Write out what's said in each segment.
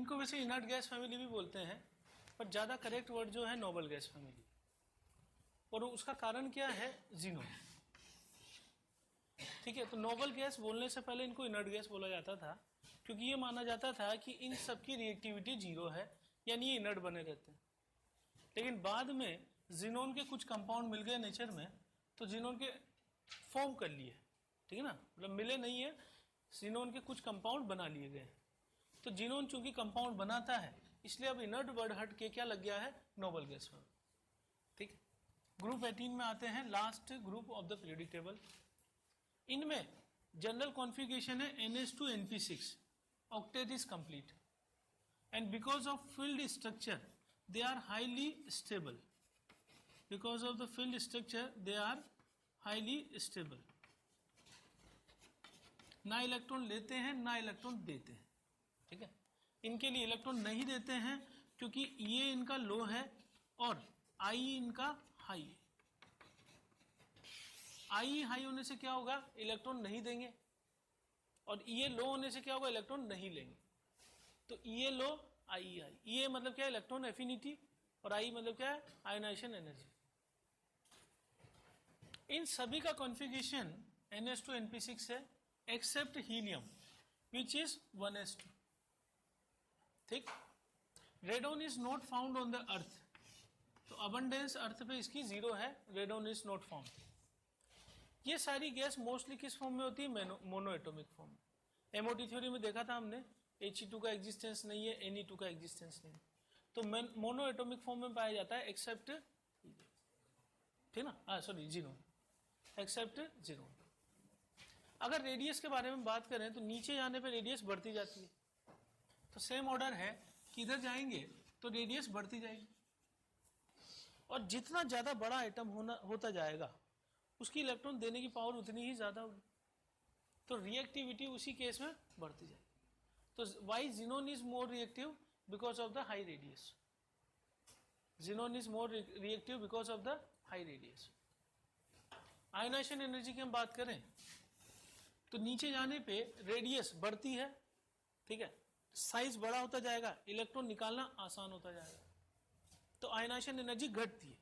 इनको वैसे inert gas family भी बोलते हैं, पर ज़्यादा करेक्ट वर्ड जो है नोबल गैस फैमिली। और उसका कारण क्या है? ज़ीनोन। ठीक है, तो नोबल गैस बोलने से पहले इनको इनर्ट गैस बोला जाता था, क्योंकि ये माना जाता था कि इन सबकी रिएक्टिविटी जीरो है, यानी ये इनर्ट बने रहते हैं। लेकिन बाद में ज़ीनोन के कुछ कंपाउंड मिल गए नेचर में, तो ज़ीनोन के फॉर्म कर लिए, ठीक है ना, मतलब मिले नहीं है, ज़ीनोन के कुछ कंपाउंड बना लिए गए। तो ज़ीनोन चूंकि कंपाउंड बनाता है, इसलिए अब इनर्ट वर्ड हट के क्या लग गया है? नोबल गैस में। ठीक, ग्रुप 18 में आते हैं, last group of the periodic table. इनमें जनरल कॉन्फ़िगरेशन है NH2NP6, octet is complete, and because of field structure they are highly stable. Because of the field structure they are highly stable. ना electron लेते हैं ना electron देते हैं। ठीक है, इनके लिए इलेक्ट्रॉन नहीं देते हैं क्योंकि ये इनका लो है और आई इनका हाई है। आई हाई होने से क्या होगा? इलेक्ट्रॉन नहीं देंगे, और ये लो होने से क्या होगा? इलेक्ट्रॉन नहीं लेंगे। तो ये लो, आई हाई। ये मतलब क्या है? इलेक्ट्रॉन एफिनिटी, और आई मतलब क्या है? Ionization energy. इन सभी का कॉन्फ़िगरेशन NH2NP6 है, accept helium which is 1s2। ठीक, radon is not found on the earth, तो अबंडेंस अर्थ पे इसकी जीरो है, रेडोन इज नॉट फाउंड। ये सारी गैस मोस्टली किस फॉर्म में होती है? मोनो एटॉमिक फॉर्म में। MOT थ्योरी में देखा था हमने, He2 का एग्जिस्टेंस नहीं है, Ne2 का एग्जिस्टेंस नहीं है, तो मोनो एटॉमिक फॉर्म में पाया जाता है, एक्सेप्ट, ठीक ना, सॉरी जीरो, एक्सेप्ट जीरो। अगर रेडियस के बारे में बात करें तो नीचे जाने पर रेडियस बढ़ती जाती है, तो सेम ऑर्डर है कि इधर जाएंगे तो रेडियस बढ़ती जाएगी, और जितना ज्यादा बड़ा आइटम होता जाएगा उसकी इलेक्ट्रॉन देने की पावर उतनी ही ज्यादा होगी, तो रिएक्टिविटी उसी केस में बढ़ती जाएगी। तो why xenon is more reactive? Because of the high radius. Xenon is more reactive because of the high radius. Ionization energy की हम बात करें तो नीचे जाने पे रेडियस बढ़ती है, ठीक है, साइज बड़ा होता जाएगा, इलेक्ट्रॉन निकालना आसान होता जाएगा, तो आयनाइजेशन एनर्जी घटती है।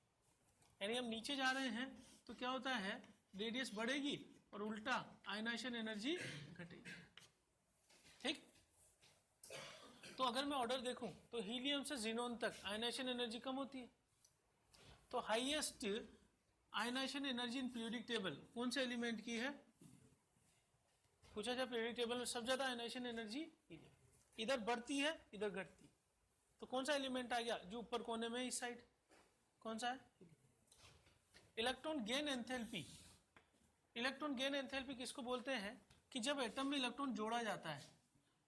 यानी हम नीचे जा रहे हैं तो क्या होता है? रेडियस बढ़ेगी और उल्टा आयनाइजेशन एनर्जी घटेगी। ठीक, तो अगर मैं ऑर्डर देखूं तो हीलियम से ज़ीनोन तक आयनाइजेशन एनर्जी कम होती है, तो highest ionization energy in periodic table कौन से एलिमेंट की है? पूछा जाए पीरियोडिक टेबल में सबसे ज्यादा आयनाइजेशन एनर्जी हीलियम, इधर बढ़ती है इधर घटती, तो कौन सा एलिमेंट आ गया जो ऊपर कोने में इस साइड? कौन सा है? Electron gain enthalpy. Electron gain enthalpy किसको बोलते हैं? कि जब एटम में इलेक्ट्रॉन जोड़ा जाता है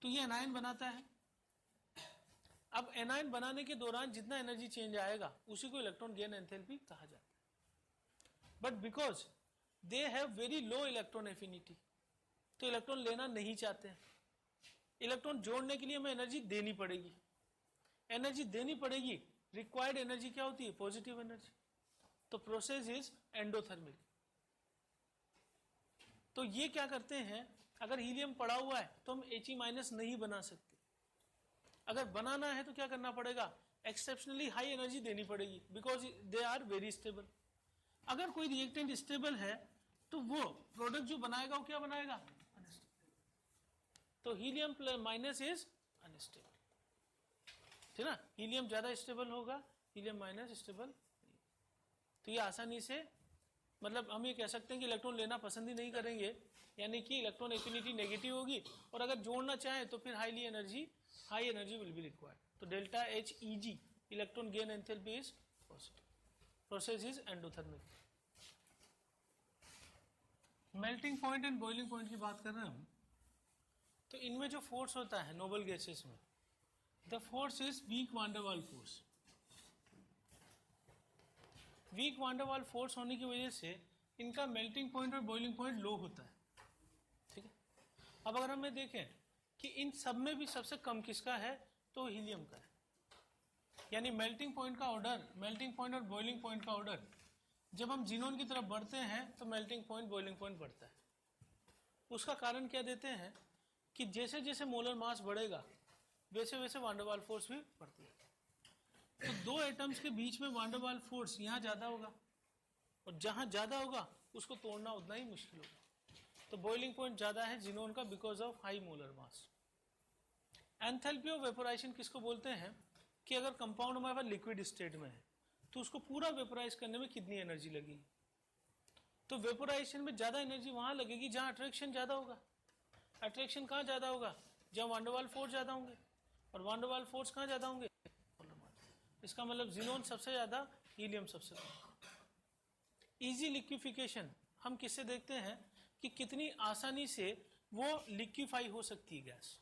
तो ये एनायन बनाता है। अब एनायन बनाने के दौरान जितना एनर्जी चेंज आएगा उसी को इलेक्ट्रॉन गेन एंथैल्पी कहा जाता है। But because they have very low electron affinity, तो इलेक्ट्रॉन लेना नहीं चाहते हैं। इलेक्ट्रॉन जोड़ने के लिए हमें एनर्जी देनी पड़ेगी, एनर्जी देनी पड़ेगी, रिक्वायर्ड एनर्जी क्या होती है? Positive energy. तो प्रोसेस इज एंडोथर्मिक। तो ये क्या करते हैं? अगर हीलियम पड़ा हुआ है तो हम He- नहीं बना सकते, अगर बनाना है तो क्या करना पड़ेगा? एक्सेप्शनली हाई एनर्जी देनी पड़ेगी, because they are very stable. अगर कोई रिएक्टेंट स्टेबल है तो वो प्रोडक्ट जो बनाएगा वो क्या बनाएगा? तो हीलियम माइनस इज अनस्टेबल, ठीक ना, हीलियम ज्यादा स्टेबल होगा, हीलियम माइनस स्टेबल नहीं। तो ये आसानी से, मतलब हम ये कह सकते हैं कि इलेक्ट्रॉन लेना पसंद ही नहीं करेंगे, यानी कि इलेक्ट्रॉन एफिनिटी नेगेटिव होगी, और अगर जोड़ना चाहें तो फिर high energy will be required. तो delta HEG electron gain enthalpy is positive, process is endothermic. Melting point and boiling point की बात कर रहे हैं हम, तो इनमें जो फोर्स होता है नोबल गैसेस में, the force is weak van der Waals force. Weak van der Waals force होने की वजह से इनका मेल्टिंग पॉइंट और बॉइलिंग पॉइंट लो होता है, ठीक है। अब अगर हमें देखें कि इन सब में भी सबसे कम किसका है, तो हीलियम का है। यानी मेल्टिंग पॉइंट का ऑर्डर, मेल्टिंग पॉइंट और बॉइलिंग पॉइंट का ऑर्डर, जब हम ज़ीनोन की तरफ बढ़ते हैं तो मेल्टिंग पॉइंट बॉइलिंग पॉइंट बढ़ता है। उसका कारण क्या देते हैं कि जैसे जैसे मोलर मास बढ़ेगा वैसे वैसे वांडरवाल फोर्स भी बढ़ती है। तो दो एटम्स के बीच में वांडरवाल फोर्स यहाँ ज़्यादा होगा, और जहाँ ज़्यादा होगा उसको तोड़ना उतना ही मुश्किल होगा। तो बॉइलिंग पॉइंट ज़्यादा है जिनोन का because of high molar mass. Enthalpy of vaporisation किसको बोलते हैं कि अगर कंपाउंड हमारे पास लिक्विड स्टेट में है तो उसको पूरा वेपोराइज करने में कितनी एनर्जी लगेगी। तो वेपोराइजेशन में ज़्यादा एनर्जी वहाँ लगेगी जहाँ अट्रैक्शन ज़्यादा होगा। अट्रैक्शन कहाँ ज़्यादा होगा? जहाँ वांडरवाल फोर्स ज़्यादा होंगे, और वांडरवाल फोर्स कहाँ ज़्यादा होंगे? इसका मतलब जिनोन सबसे ज़्यादा, हीलियम सबसे कम। इजी लिक्विफिकेशन हम किससे देखते हैं कि कितनी आसानी से वो लिक्विफाई हो सकती है गैस।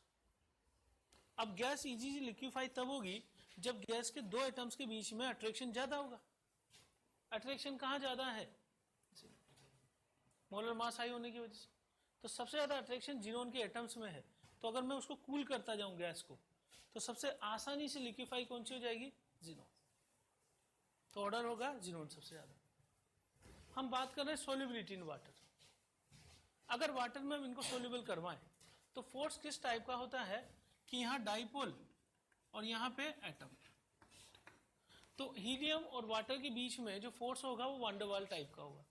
अब गैस इजी लिक्विफाई तब होगी जब गैस के दो एटम्स के बीच में अट्रैक्शन ज़्यादा होगा। अट्रैक्शन कहाँ ज़्यादा है? मोलर मास हाई होने की वजह से। तो सबसे ज़्यादा अट्रैक्शन जिनोन के एटम्स में है। तो अगर मैं उसको कूल करता जाऊं गैस को, तो सबसे आसानी से लिक्विफाई कौन सी हो जाएगी? जिनोन। तो ऑर्डर होगा जिनोन सबसे ज़्यादा। हम बात कर रहे हैं सोल्युबिलिटी इन वाटर। अगर वाटर में हम इनको सोल्यूबल करवाएं तो फोर्स किस टाइप का होता है कि यहाँ डाइपोल और यहाँ पे एटम। तो हीलियम और वाटर के बीच में जो फोर्स होगा वो वांडरवाल टाइप का होगा,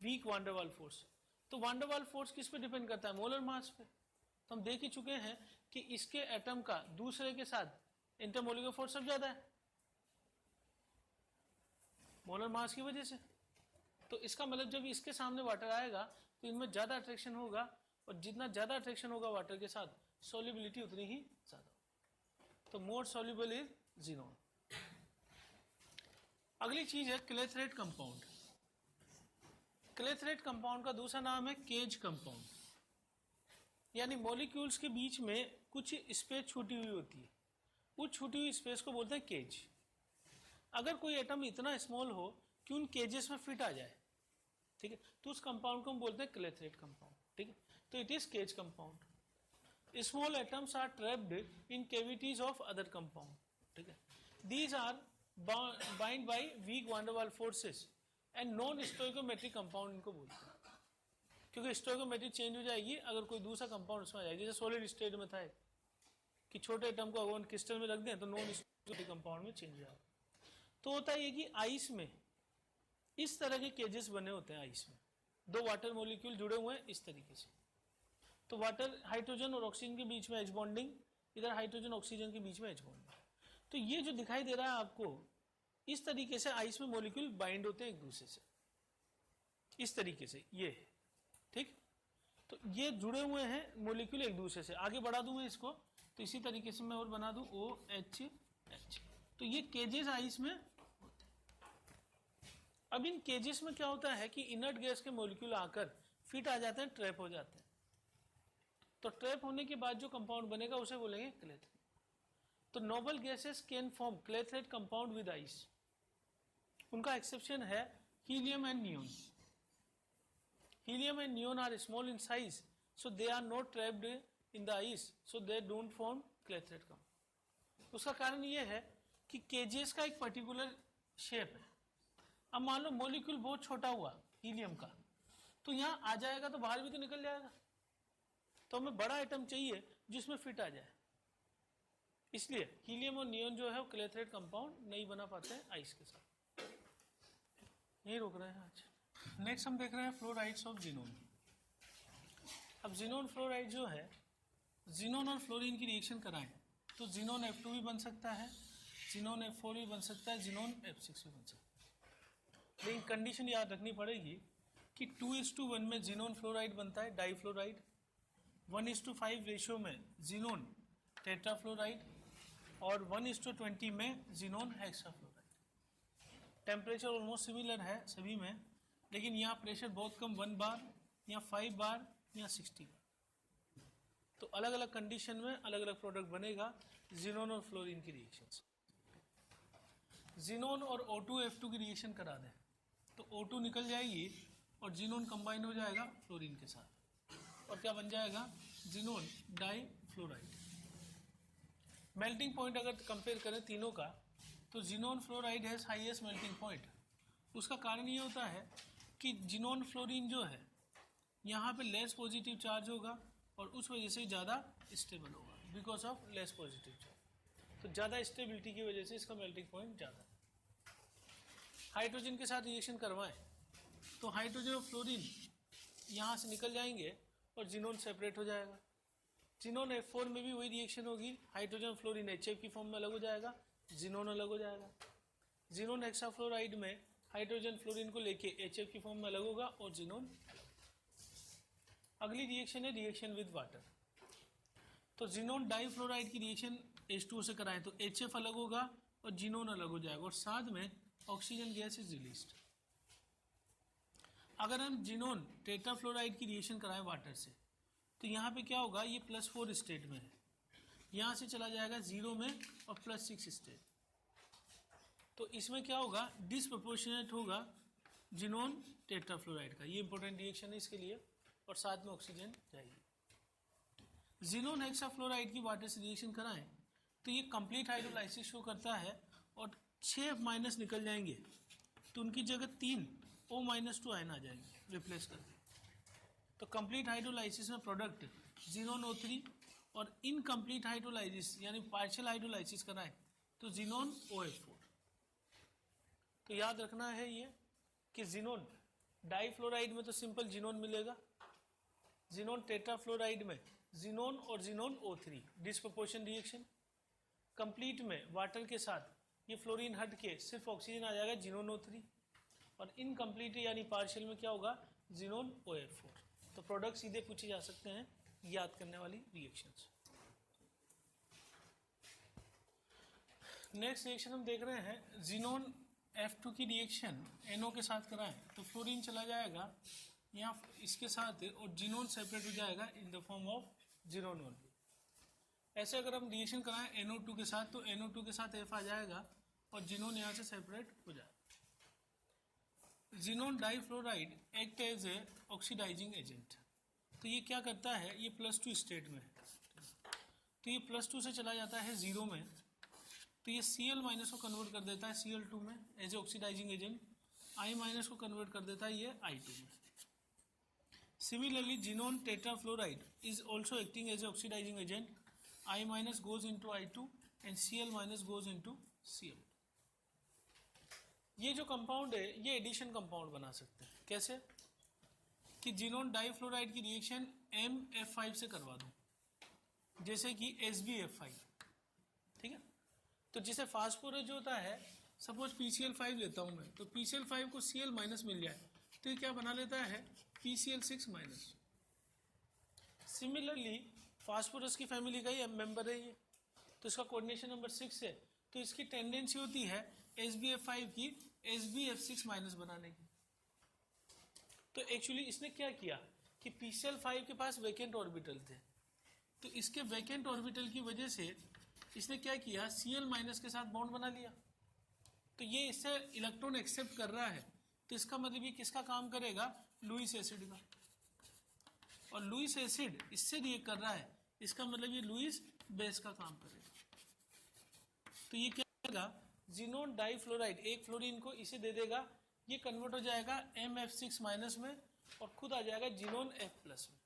वीक वांडरवाल फोर्स। तो वांडरवाल फोर्स किस पे डिपेंड करता है? मोलर मास पे। तो हम देख ही चुके हैं कि इसके एटम का दूसरे के साथ इंटरमोलिकुलर फोर्स सब ज्यादा है मोलर मास की वजह से। तो इसका मतलब जब इसके सामने वाटर आएगा तो इनमें ज्यादा अट्रैक्शन होगा, और जितना ज्यादा अट्रैक्शन होगा वाटर के साथ सोल्युबिलिटी उतनी ही ज्यादा। तो मोर सोल्यूबल इज जिनोन। अगली चीज है क्लेथरेट कंपाउंड। क्लेथरेट कंपाउंड का दूसरा नाम है केज कंपाउंड, यानी मॉलिक्यूल्स के बीच में कुछ स्पेस छूटी हुई होती है, उस छूटी हुई स्पेस को बोलते हैं केज। अगर कोई एटम इतना स्मॉल हो कि उन केजेस में फिट आ जाए, ठीक है, तो उस कंपाउंड को हम बोलते हैं क्लेथरेट कंपाउंड। ठीक है, तो it is cage compound. Small atoms are trapped in cavities of other compound. ठीक है, these are bind by weak van der Waals forces and non stoichiometric compound इनको बोलते हैं, क्योंकि स्टोइकोमेट्री चेंज हो जाएगी अगर कोई दूसरा कंपाउंड उसमें आ जाएगा। जैसे सॉलिड स्टेट में था कि छोटे एटम को अगर क्रिस्टल में रख दें तो नॉन स्टोइकोमेट्रिक कंपाउंड में चेंज हो जाएगा। तो होता है कि आइस में इस तरह के केजेस बने होते हैं। आइस में दो वाटर मॉलिक्यूल जुड़े हुए हैं इस तरीके से। तो वाटर हाइड्रोजन और ऑक्सीजन के बीच में एच बॉन्डिंग, इधर हाइड्रोजन ऑक्सीजन के बीच में एच बॉन्डिंग। तो ये जो दिखाई दे रहा है आपको, इस तरीके से आइस में मॉलिक्यूल बाइंड होते हैं एक दूसरे से, इस तरीके से ये है। ठीक, तो ये जुड़े हुए हैं मॉलिक्यूल एक दूसरे से। आगे बढ़ा दूं मैं इसको तो इसी तरीके से मैं और बना दूं OH। तो ये केजेस आइस में होते हैं। अब इन केजेस में क्या होता है कि इनर्ट गैस के मॉलिक्यूल आकर फिट आ जाते हैं, ट्रैप हो जाते हैं। तो ट्रैप होने के बाद जो कंपाउंड बनेगा उसे बोलेंगे क्लेथरेट। तो noble gases can form clathrate compound with ice. उनका एक्सेप्शन है helium and neon. Helium and neon are small in size, so they are not trapped in the ice, so they don't form clathrate compound. उसका कारण ये है कि केजेस का एक particular shape है। अब मान लो मॉलिक्यूल बहुत छोटा हुआ हीलियम का, तो यहाँ आ जाएगा तो बाहर भी तो निकल जाएगा। तो हमें बड़ा आइटम चाहिए जिसमें फिट आ जाए, इसलिए हीलियम और नियोन जो है वो क्लेथरेट कंपाउंड नहीं बना पाते हैं आइस के साथ। यही रोक रहे हैं आज। नेक्स्ट हम देख रहे हैं फ्लोराइड्स ऑफ जिनोन। अब जिनोन फ्लोराइड जो है, जिनोन और फ्लोरीन की रिएक्शन कराएं तो जिनोन F2 भी बन सकता है, जिनोन F4 भी बन सकता है, जिनोन F6 भी बन सकता है। लेकिन कंडीशन याद रखनी पड़ेगी कि 2:1 में जिनोन फ्लोराइड बनता है, डाईफ्लोराइड। 1:5 रेशियो में जिनोन टेट्राफ्लोराइड, और 1:20 में xenon hexafluoride. Temperature almost similar है सभी में, लेकिन यहाँ प्रेशर बहुत कम, 1 बार, यहाँ 5 बार, यहाँ 60 बार। तो अलग अलग कंडीशन में अलग अलग प्रोडक्ट बनेगा जिनोन और फ्लोरीन की रिएक्शन से। जिनोन और O2F2 की रिएक्शन करा दें तो O2 निकल जाएगी और जिनोन कंबाइन हो जाएगा फ्लोरीन के साथ, और क्या बन जाएगा? Xenon difluoride. मेल्टिंग पॉइंट अगर कंपेयर करें तीनों का, तो xenon fluoride has highest melting point. उसका कारण ये होता है कि जिनोन फ्लोरीन जो है यहाँ पे लेस पॉजिटिव चार्ज होगा और उस वजह से ज़्यादा स्टेबल होगा। Because of less positive charge. तो ज़्यादा स्टेबिलिटी की वजह से इसका मेल्टिंग पॉइंट ज़्यादा है। हाइड्रोजन के साथ रिएक्शन करवाएं तो हाइड्रोजन और फ्लोरीन यहाँ से निकल जाएंगे और जिनोन सेपरेट हो जाएगा। जिनोन F4 में भी वही रिएक्शन होगी, हाइड्रोजन फ्लोरीन HF की फॉर्म में अलग हो जाएगा, जिनोन अलग हो जाएगा। जिनोन हेक्साफ्लोराइड में हाइड्रोजन फ्लोरीन को लेके HF की फॉर्म में अलग होगा और जिनोन। अगली रिएक्शन है रिएक्शन विद वाटर। तो जिनोन डाइफ्लोराइड की रिएक्शन H2O से कराएं तो HF अलग होगा और जिनोन अलग हो जाएगा और साथ में ऑक्सीजन गैस इज रिलीज्ड। अगर हम जिनोन टेट्राफ्लोराइड की रिएक्शन कराएं वाटर से तो यहाँ पे क्या होगा, ये +4 स्टेट में है, यहाँ से चला जाएगा 0 में और +6 स्टेट। तो इसमें क्या होगा, डिसप्रोपोर्शनेट होगा जिनोन टेट्राफ्लोराइड का। ये इंपॉर्टेंट रिएक्शन है इसके लिए और साथ में ऑक्सीजन जाएगी। जिनोन हेक्साफ्लोराइड की वाटर से रिएक्शन कराएं तो ये कंप्लीट हाइड्रोलाइसिस शो करता है और 6F- निकल जाएंगे तो उनकी जगह 3 O-2 आयन आ जाएंगे रिप्लेस करके। तो कंप्लीट हाइड्रोलाइसिस में प्रोडक्ट जिनोन O3 और इनकम्प्लीट हाइड्रोलाइसिस यानी पार्शियल हाइड्रोलाइसिस कराएं तो जिनोन OF4। तो याद रखना है ये कि जिनोन डाइफ्लोराइड में तो सिंपल जिनोन मिलेगा, जिनोन टेट्राफ्लोराइड में जिनोन और xenon O3 disproportion reaction. Complete में वाटर के साथ ये फ्लोरीन हट के सिर्फ ऑक्सीजन आ जाएगा जिनोन O3 और इनकम्प्लीट यानी पार्शियल में क्या होगा, जिनोन OF4। तो प्रोडक्ट सीधे पूछे जा सकते हैं, याद करने वाली रिएक्शंस। नेक्स्ट रिएक्शन हम देख रहे हैं जिनोन F2 की रिएक्शन NO के साथ कराएं तो फ्लोरीन चला जाएगा यहाँ इसके साथ और जिनोन सेपरेट हो जाएगा in the form of xenon only. ऐसे अगर हम रिएक्शन कराएं NO2 के साथ तो NO2 के साथ F आ जाएगा और जिनोन यहाँ से सेपरेट हो जाएगा। Xenon difluoride act as a oxidizing agent. तो ये क्या करता है, ये +2 स्टेट में है तो ये +2 से चला जाता है 0 में तो ये Cl- को कन्वर्ट कर देता है Cl2 में as a oxidizing agent, I- को कन्वर्ट कर देता है ये I2 में। Similarly xenon tetrafluoride is also acting as a oxidizing agent, I- goes into I2 and Cl- goes into Cl। ये जो कंपाउंड है ये एडिशन कंपाउंड बना सकते हैं। कैसे कि जिनोन डाइफ्लोराइड की रिएक्शन MF5 से करवा दूं, जैसे कि SbF5, ठीक है। तो जिसे फास्फोरस जो होता है, सपोज PCl5 लेता हूं मैं तो PCl5 को Cl- मिल जाए तो ये क्या बना लेता है, PCl6-। सिमिलरली फास्फोरस की फैमिली का ही मेंबर है ये, तो इसका कोऑर्डिनेशन नंबर 6 है तो इसकी टेंडेंसी होती है SbF5 की SbF6- बनाने की। तो एक्चुअली इसने क्या किया कि PCl5 के पास वैकेंट ऑर्बिटल थे तो इसके वैकेंट ऑर्बिटल की वजह से इसने क्या किया, Cl- के साथ बॉन्ड बना लिया। तो ये इससे इलेक्ट्रॉन एक्सेप्ट कर रहा है तो इसका मतलब ये किसका काम करेगा, लुईस एसिड का। और लुईस एसिड इससे रिएक्ट कर रहा है, इसका मतलब ये लुईस बेस का काम करेगा। तो ये क्या करेगा, जिनोन डाइफ्लोराइड एक फ्लोरीन को इसे दे देगा, ये कन्वर्ट हो जाएगा MF6- में और खुद आ जाएगा जिनोन F+ में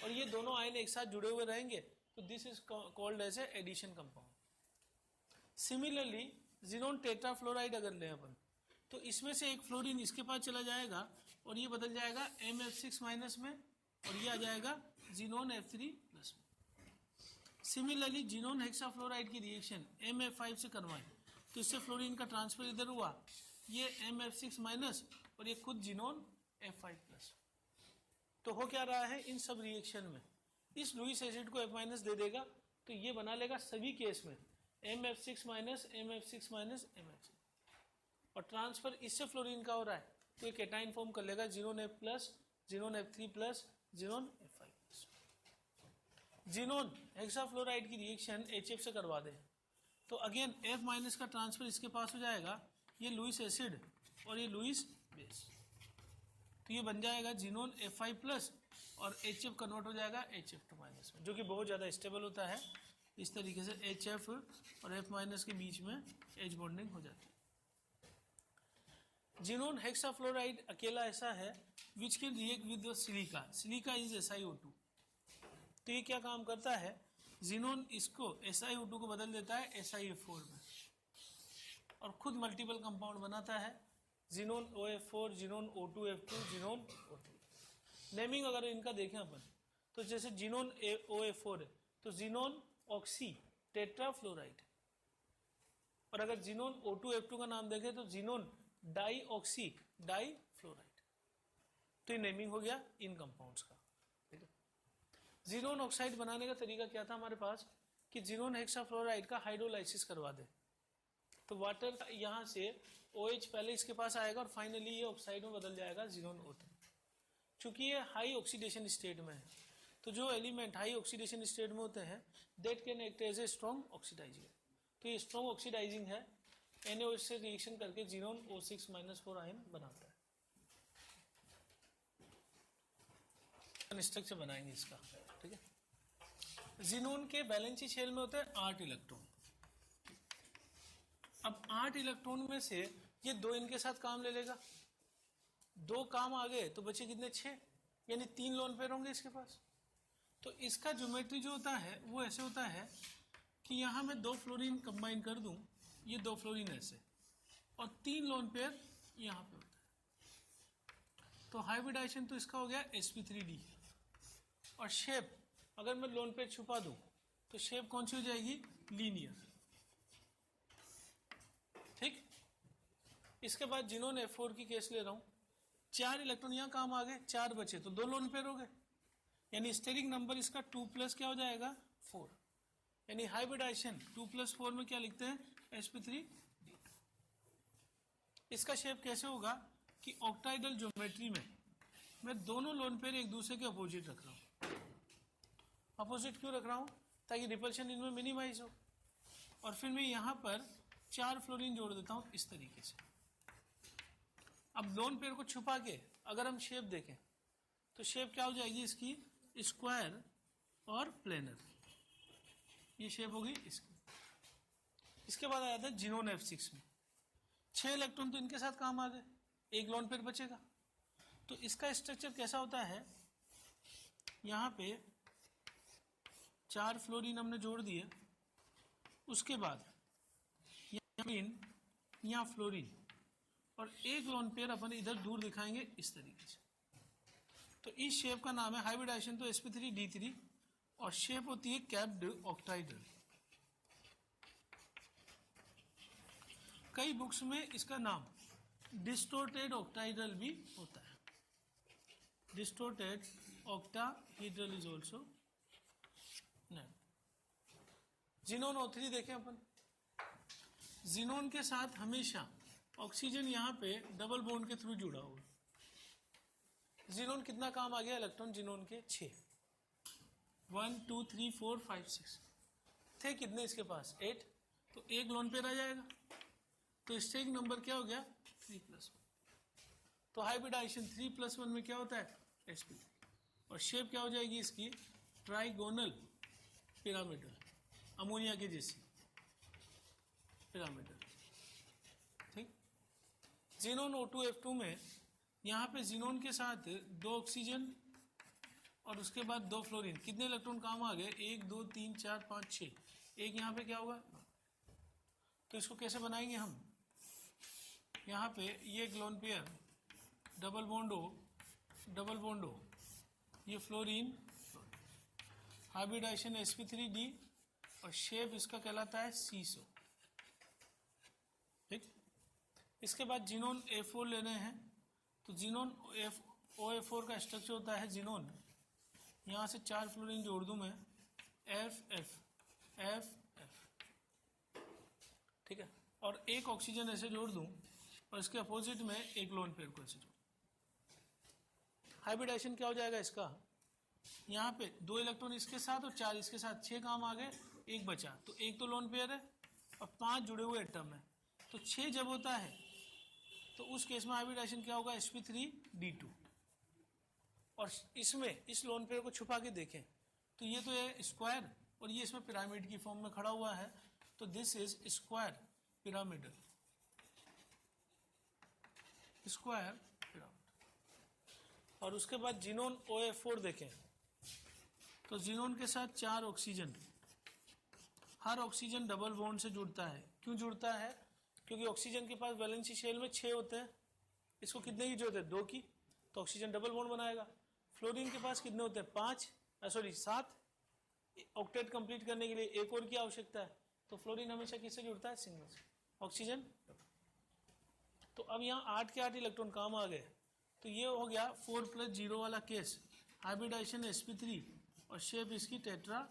और ये दोनों आयन एक साथ जुड़े हुए रहेंगे तो this is called as a addition compound. Similarly xenon tetrafluoride अगर लें अपन तो इसमें से एक फ्लोरीन इसके पास चला जाएगा और ये बदल जाएगा MF6- में और ये आ जाएगा जिनोन F3+ में। सिमिलरली जिनोन हेक्साफ्लोराइड की रिएक्शन MF5 से करवाएं तो इससे फ्लोरीन का ट्रांसफर इधर हुआ, ये MF6- और ये खुद जिनोन F5+। तो हो क्या रहा है, इन सब रिएक्शन में इस लुईस एसिड को F- दे देगा तो ये बना लेगा सभी केस में MF6- MF6- MF6 और ट्रांसफर इससे फ्लोरीन का हो रहा है तो एक केटाइन फॉर्म कर लेगा xenon F+, xenon F3+, xenon F5+। Xenon hexafluoride की रिएक्शन HF से करवा दें तो अगेन F- का ट्रांसफर इसके पास हो जाएगा, ये लुईस एसिड और ये लुईस बेस, तो ये बन जाएगा जिनोन F5+ और HF कन्वर्ट हो जाएगा HF2- में, जो कि बहुत ज़्यादा स्टेबल होता है। इस तरीके से HF और F- के बीच में H बॉन्डिंग हो जाती है। जिनोन हेक्साफ्लोराइड अकेला ऐसा है which can react with silica, silica is SiO2। तो ये क्या काम करता है, जिनोन इसको SiO2 को बदल देता है SiO4 में और खुद मल्टीपल कंपाउंड बनाता है, xenon OF4, xenon O2F2, xenon O2। Naming अगर इनका देखें अपन तो जैसे जिनोन OF4 है तो जिनोन ऑक्सी टेट्राफ्लोराइड, और अगर जिनोन O2F2 का नाम देखें तो जिनोन डाई ऑक्सी डाईफ्लोराइड। तो ये नेमिंग हो गया इन कंपाउंड्स का। ठीक है, जिनोन ऑक्साइड बनाने का तरीका क्या था हमारे पास कि जिनोन हेक्साफ्लोराइड का हाइड्रोलाइसिस करवा दे, तो वाटर यहाँ से OH पहले इसके पास आएगा और फाइनली ये ऑक्साइड में बदल जाएगा जिनोन O3। चूंकि ये हाई ऑक्सीडेशन स्टेट में है तो जो एलिमेंट हाई ऑक्सीडेशन स्टेट में होते हैं that can act as a strong oxidizing, तो ये स्ट्रॉन्ग ऑक्सीडाइजिंग है, NaOH से रिएक्शन करके जिनोन O6-4 आयन बनाता है। स्ट्रक्चर बनाएंगे इसका। ठीक है, जिनोन के वैलेंसी शेल में होते हैं 8 इलेक्ट्रॉन। अब 8 इलेक्ट्रॉन में से ये 2 इनके साथ काम ले लेगा, 2 काम आ गए तो बचे कितने 6, यानी 3 लोन पेयर होंगे इसके पास। तो इसका ज्योमेट्री जो होता है वो ऐसे होता है कि यहाँ मैं 2 फ्लोरीन कंबाइन कर दूं, ये 2 फ्लोरीन ऐसे और 3 लोन पेयर यहाँ पे होता है। तो हाइब्रिडाइजेशन तो इसका हो गया sp3d, और शेप अगर मैं लोन पेयर छुपा दूं तो शेप कौन सी हो जाएगी, लीनियर। ठीक, इसके बाद जिनोन F4 की केस ले रहा हूं, 4 इलेक्ट्रॉन यहाँ काम आ गए, 4 बचे तो 2 लोन पेयर हो गए, यानी स्टेरिक नंबर इसका 2 प्लस क्या हो जाएगा 4, यानी हाइब्रिडाइजेशन 2 + 4 में क्या लिखते हैं sp3d। इसका शेप कैसे होगा कि ऑक्टाइडल ज्योमेट्री में मैं दोनों लोन पेयर एक दूसरे के अपोजिट रख रहा हूं। अपोजिट क्यों रख रहा हूं, ताकि रिपल्शन इनमें मिनिमाइज हो, और फिर मैं यहाँ पर 4 फ्लोरीन जोड़ देता हूं इस तरीके से। अब लोन पेयर को छुपा के अगर हम शेप देखें तो शेप क्या हो जाएगी इसकी, स्क्वायर और प्लेनर, ये शेप होगी इसकी। इसके बाद आया था जिनोन F6 में 6 इलेक्ट्रॉन तो इनके साथ काम आ गए, 1 लोन पेयर बचेगा। तो इसका स्ट्रक्चर कैसा होता है, यहाँ पे 4 फ्लोरीन हमने जोड़ दिए, उसके बाद यहाँ फ्लोरीन और 1 लोन पेयर अपन इधर दूर दिखाएंगे इस तरीके से। तो इस शेप का नाम है हाइब्रिडाइजेशन, तो sp3d3, और शेप होती है कैप्ड ऑक्टाइडल। कई बुक्स में इसका नाम डिस्टोर्टेड ऑक्टाइडल भी होता है, distorted octahedral is also name. Xenon O3 देखें अपन, जिनोन के साथ हमेशा ऑक्सीजन यहाँ पे डबल बॉन्ड के थ्रू जुड़ा हुआ। जिनोन कितना काम आ गया इलेक्ट्रॉन, जिनोन के 6, 1 2 3 4 5 6 थे, कितने इसके पास 8, तो 1 लोन पेयर आ जाएगा, तो स्टेरिक नंबर क्या हो गया 3+1। तो हाइब्रिडाइजेशन 3+1 में क्या होता है sp3, और शेप क्या हो जाएगी इसकी, ट्राइगोनल पिरामिडल, अमोनिया के जैसी पिरामिडल। ठीक, जिनोन O2F2 में यहाँ पे जिनोन के साथ 2 ऑक्सीजन और उसके बाद 2 फ्लोरीन, कितने इलेक्ट्रॉन काम आ गए, 1 2 3 4 5 6, एक यहाँ पे क्या होगा। तो इसको कैसे बनाएंगे हम, यहाँ पे ये एक लोन पेयर डबल बॉन्ड हो, ये फ्लोरीन, हाइब्रिडाइजेशन sp3d, और शेप इसका कहलाता है सीसो। ठीक, इसके बाद जिनोन A4 लेने हैं, तो जिनोन OF4 का स्ट्रक्चर होता है जिनोन, यहाँ से 4 फ्लोरीन जोड़ दूं मैं FF, ठीक है, और 1 ऑक्सीजन ऐसे जोड़ दूं और इसके अपोजिट में 1 लोन पेयर को ऐसे जोड़। हाइब्रिडाइजेशन क्या हो जाएगा इसका, यहाँ पे 2 इलेक्ट्रॉन इसके साथ और 4 इसके साथ, 6 काम आ गए, 1 बचा, तो 1 तो लोन पेयर है और 5 जुड़े हुए एटम है, तो 6 जब होता है तो उस केस में हाइब्रिडाइजेशन क्या होगा sp3d2। और इसमें इस लोन पेयर को छुपा के देखें तो ये तो है स्क्वायर और ये इसमें पिरामिड की फॉर्म में खड़ा हुआ है, तो दिस इज स्क्वायर पिरामिड। और उसके बाद जिनोन OF4 देखें तो जिनोन के साथ 4 ऑक्सीजन हर ऑक्सीजन डबल बॉन्ड से जुड़ता है। क्यों जुड़ता है? क्योंकि ऑक्सीजन के पास वैलेंसी शेल में 6 होते हैं, इसको कितने की जरूरत है? 2 की, तो ऑक्सीजन डबल बॉन्ड बनाएगा। फ्लोरीन के पास कितने होते हैं? 7। ऑक्टेट कंप्लीट करने के लिए एक और की आवश्यकता है, तो फ्लोरीन हमेशा किससे जुड़ता है? सिंगल से, ऑक्सीजन। तो अब यहाँ 8 के 8 इलेक्ट्रॉन काम आ गए, तो ये हो गया 4+0 वाला केस, हाइब्रिडाइजेशन sp3 और शेप इसकी टेट्रा